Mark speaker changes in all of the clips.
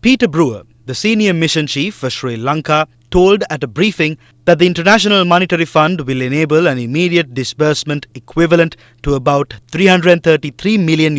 Speaker 1: Peter Brewer, the senior mission chief for Sri Lanka, told at a briefing that the International Monetary Fund will enable an immediate disbursement equivalent to about $333 million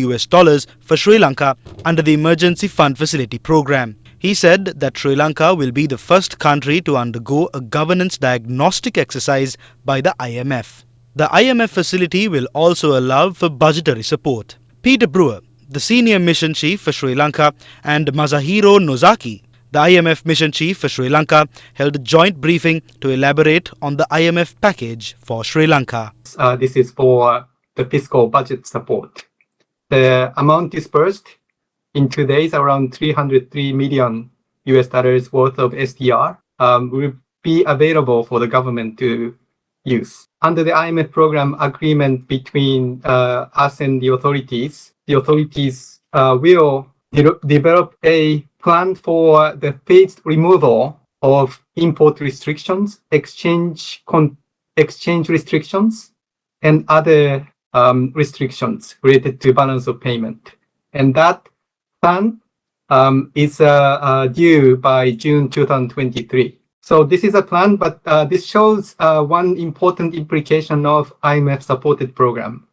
Speaker 1: for Sri Lanka under the Emergency Fund Facility program. He said that Sri Lanka will be the first country to undergo a governance diagnostic exercise by the IMF. The IMF facility will also allow for budgetary support. Peter Brewer, the senior mission chief for Sri Lanka, and Masahiro Nozaki, the IMF mission chief for Sri Lanka, held a joint briefing to elaborate on the IMF package for Sri Lanka.
Speaker 2: This is for the fiscal budget support. The amount disbursed in 2 days, around $303 million worth of SDR, will be available for the government to use. Under the IMF program agreement between us and the authorities will develop a plan for the phased removal of import restrictions, exchange restrictions, and other restrictions related to balance of payment. And that plan is due by June 2023. So this is a plan, but this shows one important implication of IMF-supported program.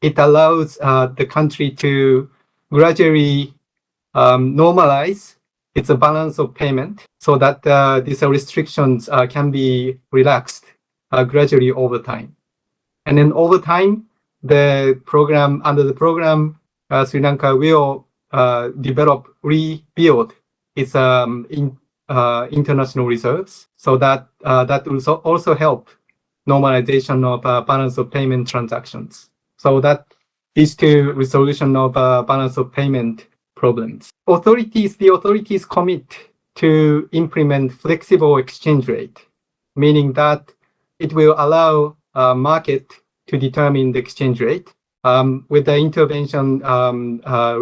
Speaker 2: It allows the country to gradually normalize its balance of payment so that these restrictions can be relaxed gradually over time. And then over time, under the program, Sri Lanka will rebuild its international reserves, so that will also help normalization of balance of payment transactions. So that leads to resolution of balance of payment problems. The authorities commit to implement flexible exchange rate, meaning that it will allow market to determine the exchange rate with the intervention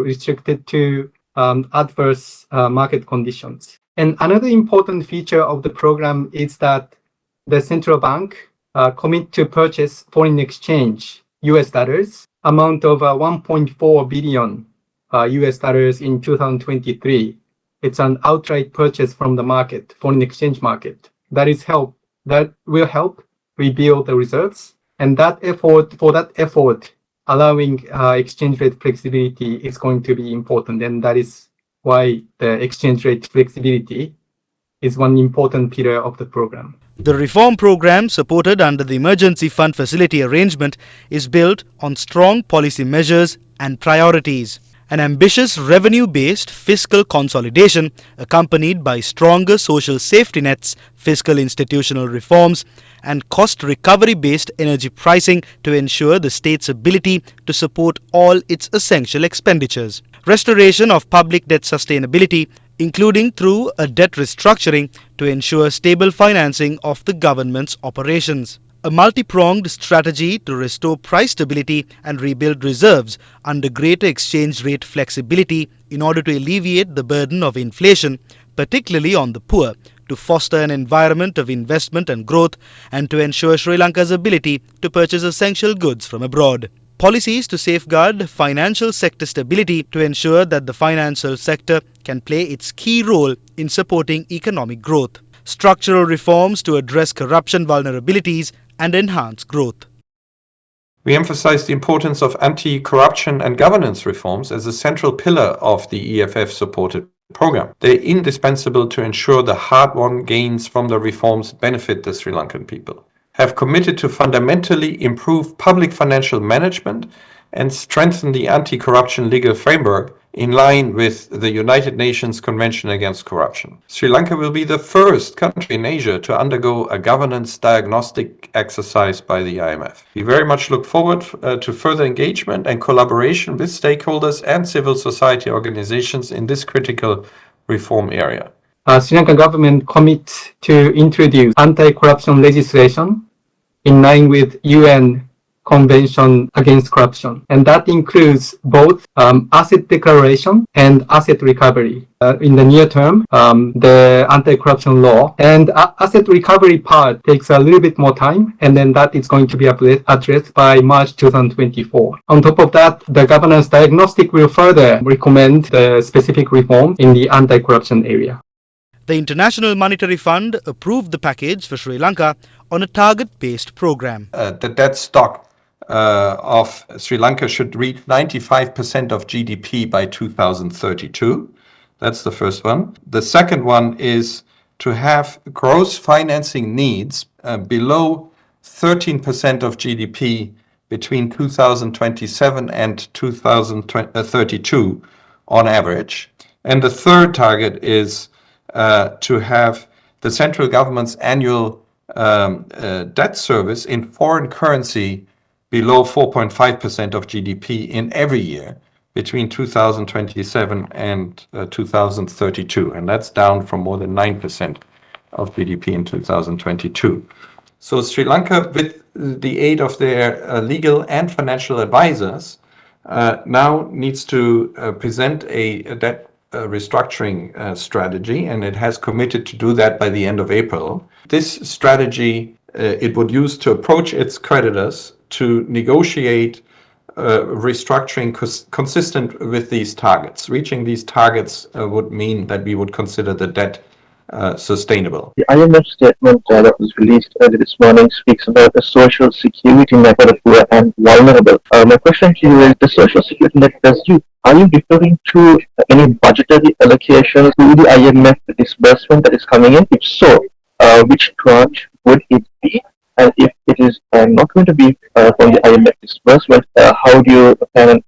Speaker 2: restricted to adverse market conditions. And another important feature of the program is that the central bank commit to purchase foreign exchange US dollars amount of $1.4 billion in 2023. It's an outright purchase from the market, foreign exchange market. That will help rebuild the reserves. And that effort, allowing exchange rate flexibility is going to be important. And that is why the exchange rate flexibility is one important pillar of the program.
Speaker 1: The reform program supported under the Emergency Fund Facility arrangement is built on strong policy measures and priorities. An ambitious revenue-based fiscal consolidation accompanied by stronger social safety nets, fiscal institutional reforms, and cost recovery-based energy pricing to ensure the state's ability to support all its essential expenditures. Restoration of public debt sustainability, including through a debt restructuring to ensure stable financing of the government's operations. A multi-pronged strategy to restore price stability and rebuild reserves under greater exchange rate flexibility in order to alleviate the burden of inflation, particularly on the poor, to foster an environment of investment and growth, and to ensure Sri Lanka's ability to purchase essential goods from abroad. Policies to safeguard financial sector stability to ensure that the financial sector can play its key role in supporting economic growth. Structural reforms to address corruption vulnerabilities and enhance growth.
Speaker 3: We emphasize the importance of anti-corruption and governance reforms as a central pillar of the EFF-supported program. They're indispensable to ensure the hard-won gains from the reforms benefit the Sri Lankan people. Have committed to fundamentally improve public financial management and strengthen the anti-corruption legal framework in line with the United Nations Convention Against Corruption. Sri Lanka will be the first country in Asia to undergo a governance diagnostic exercise by the IMF. We very much look forward to further engagement and collaboration with stakeholders and civil society organizations in this critical reform area.
Speaker 2: Sri Lankan government commits to introduce anti-corruption legislation in line with UN Convention Against Corruption, and that includes both asset declaration and asset recovery. In the near term, the anti-corruption law and asset recovery part takes a little bit more time, and then that is going to be addressed by March 2024. On top of that, the governance diagnostic will further recommend the specific reform in the anti-corruption area.
Speaker 1: The International Monetary Fund approved the package for Sri Lanka on a target-based program.
Speaker 3: The debt stock of Sri Lanka should reach 95% of GDP by 2032. That's the first one. The second one is to have gross financing needs below 13% of GDP between 2027 and 2032 on average. And the third target is to have the central government's annual debt service in foreign currency below 4.5% of GDP in every year between 2027 and 2032, and that's down from more than 9% of GDP in 2022. So Sri Lanka, with the aid of their legal and financial advisors, now needs to present a debt restructuring strategy, and it has committed to do that by the end of April. This strategy it would use to approach its creditors to negotiate restructuring consistent with these targets. Reaching these targets would mean that we would consider the debt sustainable.
Speaker 4: The IMF statement that was released early this morning speaks about a social security net for the poor and vulnerable. My question to you is, the social security net, are you referring to any budgetary allocations to the IMF disbursement that is coming in? If so, which tranche would it be? And if it is not going to be from the IMF disbursement, how do you plan on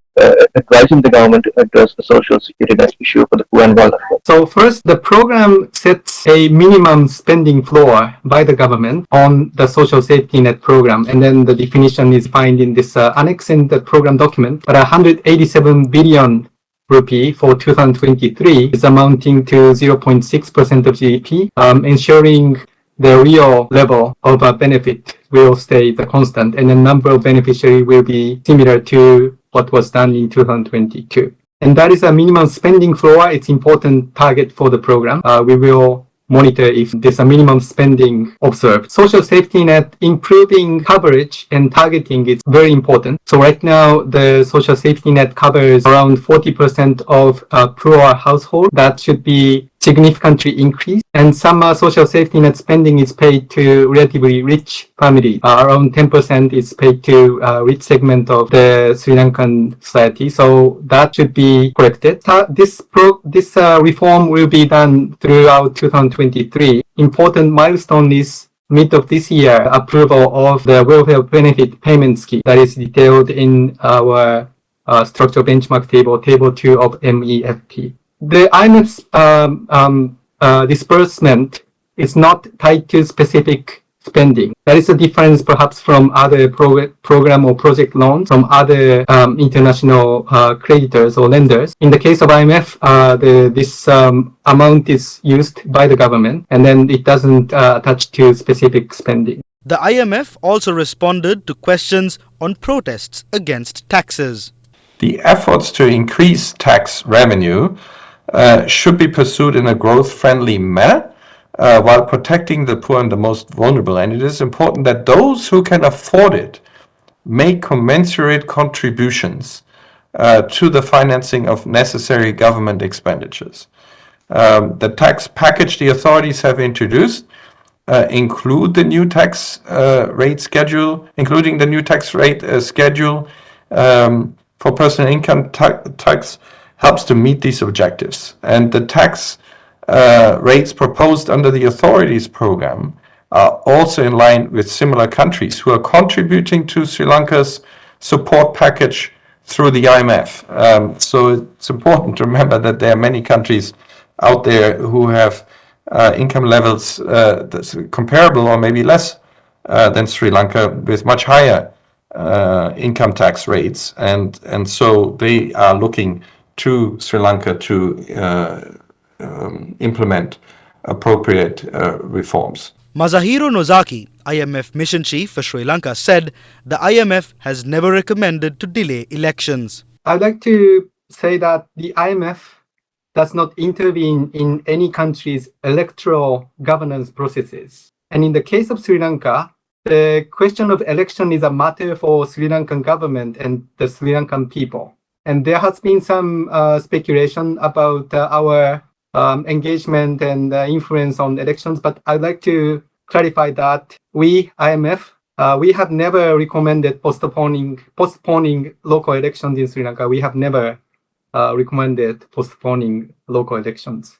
Speaker 4: advising the government to address the social security net issue for the poor and vulnerable?
Speaker 2: So first, the program sets a minimum spending floor by the government on the social safety net program, and then the definition is found in this annex in the program document. But 187 billion rupee for 2023 is amounting to 0.6% of GDP, ensuring the real level of benefit will stay the constant, and the number of beneficiaries will be similar to what was done in 2022. And that is a minimum spending floor. It's important target for the program. We will monitor if there's a minimum spending observed. Social safety net, improving coverage and targeting is very important. So right now, the social safety net covers around 40% of poor household. That should be significantly increased. And some social safety net spending is paid to relatively rich families. Around 10% is paid to rich segment of the Sri Lankan society. So that should be corrected. This reform will be done throughout 2023. Important milestone is mid of this year, approval of the welfare benefit payment scheme that is detailed in our structural benchmark table 2 of MEFP. The IMF's disbursement is not tied to specific spending. That is a difference perhaps from other program or project loans from other international creditors or lenders. In the case of IMF, this amount is used by the government, and then it doesn't attach to specific spending.
Speaker 1: The IMF also responded to questions on protests against taxes.
Speaker 3: The efforts to increase tax revenue should be pursued in a growth-friendly manner while protecting the poor and the most vulnerable. And it is important that those who can afford it make commensurate contributions to the financing of necessary government expenditures. The tax package the authorities have introduced include the new tax rate schedule, including the new tax rate schedule for personal income tax, helps to meet these objectives. And the tax rates proposed under the authorities program are also in line with similar countries who are contributing to Sri Lanka's support package through the IMF. So it's important to remember that there are many countries out there who have income levels that's comparable or maybe less than Sri Lanka, with much higher income tax rates, and so they are looking to Sri Lanka to implement appropriate reforms.
Speaker 1: Masahiro Nozaki, IMF mission chief for Sri Lanka, said the IMF has never recommended to delay elections.
Speaker 2: I'd like to say that the IMF does not intervene in any country's electoral governance processes. And in the case of Sri Lanka, the question of election is a matter for Sri Lankan government and the Sri Lankan people. And there has been some speculation about our engagement and influence on elections, but I'd like to clarify that we, IMF, we have never recommended postponing local elections in Sri Lanka. We have never recommended postponing local elections.